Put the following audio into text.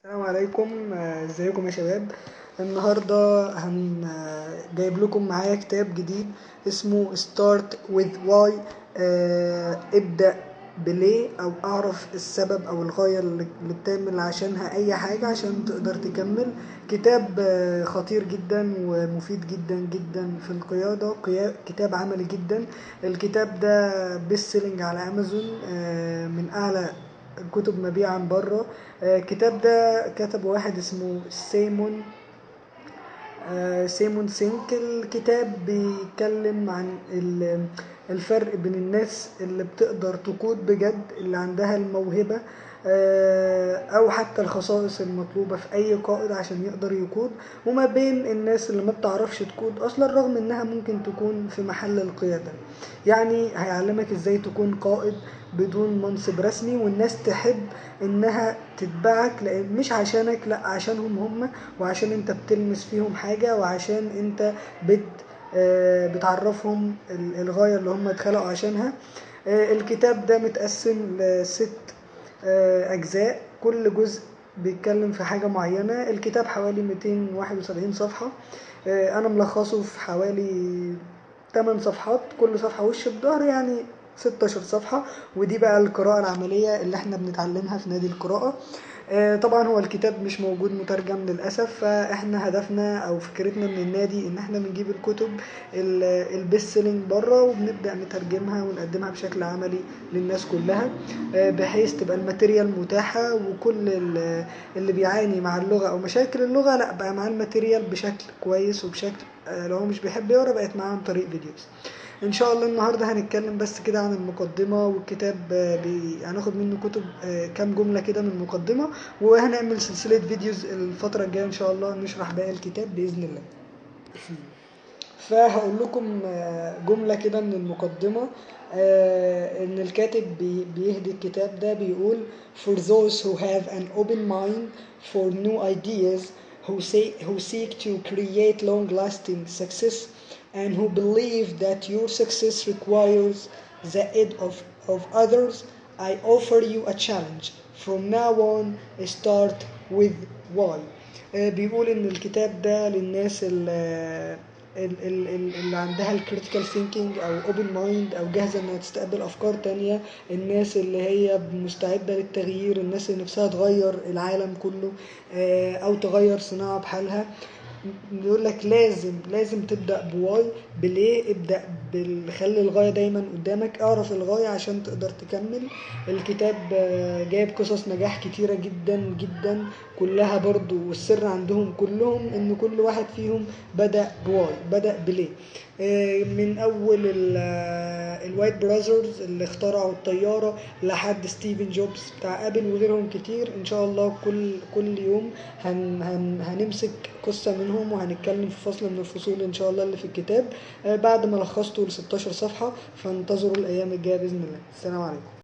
السلام عليكم، ازيكم يا شباب. النهارده جايب لكم معايا كتاب جديد اسمه Start with Why. ابدأ بليه او اعرف السبب او الغاية اللي بتعمل عشانها اي حاجة عشان تقدر تكمل. كتاب خطير جدا ومفيد جدا جدا في القيادة. كتاب عملي جدا. الكتاب ده بيست سيلينج على امازون، من اعلى الكتب مبيعا بره. الكتاب ده كتب واحد اسمه سيمون سينك. الكتاب بيتكلم عن الفرق بين الناس اللي بتقدر تقود بجد، اللي عندها الموهبة او حتى الخصائص المطلوبة في اي قائد عشان يقدر يقود، وما بين الناس اللي ما بتعرفش تقود اصلا رغم انها ممكن تكون في محل القيادة. يعني هيعلمك ازاي تكون قائد بدون منصب رسمي، والناس تحب انها تتبعك، لان مش عشانك، لا عشانهم هم، وعشان انت بتلمس فيهم حاجة، وعشان انت بتعرفهم الغاية اللي هم اتخلقوا عشانها. الكتاب ده متقسم ل6 أجزاء، كل جزء بيتكلم في حاجة معينة. الكتاب حوالي 271 صفحة. أنا ملخصه في حوالي 8 صفحات، كل صفحة وش بظهر، يعني 16 صفحة. ودي بقى القراءة العملية اللي احنا بنتعلمها في نادي القراءة. طبعا هو الكتاب مش موجود مترجم للأسف، فاحنا هدفنا او فكرتنا من النادي ان احنا بنجيب الكتب البيست سيلينج بره، وبنبدأ نترجمها ونقدمها بشكل عملي للناس كلها، بحيث تبقى الماتيريال متاحة، وكل اللي بيعاني مع اللغة او مشاكل اللغة لا بقى معاه الماتيريال بشكل كويس، وبشكل لو هو مش بيحب يقرا بقت معاه عن طريق فيديوز. ان شاء الله النهارده هنتكلم بس كده عن المقدمه، والكتاب هناخد منه كتب كام جمله كده من المقدمه، وهنعمل سلسله فيديوز الفتره الجايه ان شاء الله نشرح باقي الكتاب باذن الله. فهقول لكم جمله كده من المقدمه. ان الكاتب بيهدي الكتاب ده بيقول: For those who have an open mind for new ideas, who seek to create long-lasting success, and who believe that your success requires the aid of others, I offer you a challenge. From now on, start with why. بيقول ان الكتاب ده للناس اللي عندها الكريتيكال ثينكينج او اوبن مايند، او جاهزه انها تستقبل افكار تانية، الناس اللي هي مستعده للتغيير، الناس اللي نفسها تغير العالم كله او تغير صناعه بحالها. بيقول لك لازم تبدا بواي، بليه. ابدا خلي الغايه دايما قدامك، اعرف الغايه عشان تقدر تكمل. الكتاب جايب قصص نجاح كتيره جدا جدا، كلها برضو، والسر عندهم كلهم ان كل واحد فيهم بدا بواي، بدا بليه. من اول الوايت براذرز اللي اخترعوا الطياره لحد ستيفن جوبز بتاع ابل وغيرهم كتير. ان شاء الله كل يوم هنمسك قصة منهم، وهنتكلم في فصل من الفصول ان شاء الله اللي في الكتاب بعد ما لخصته ل 16 صفحة. فانتظروا الايام الجاية باذن الله. السلام عليكم.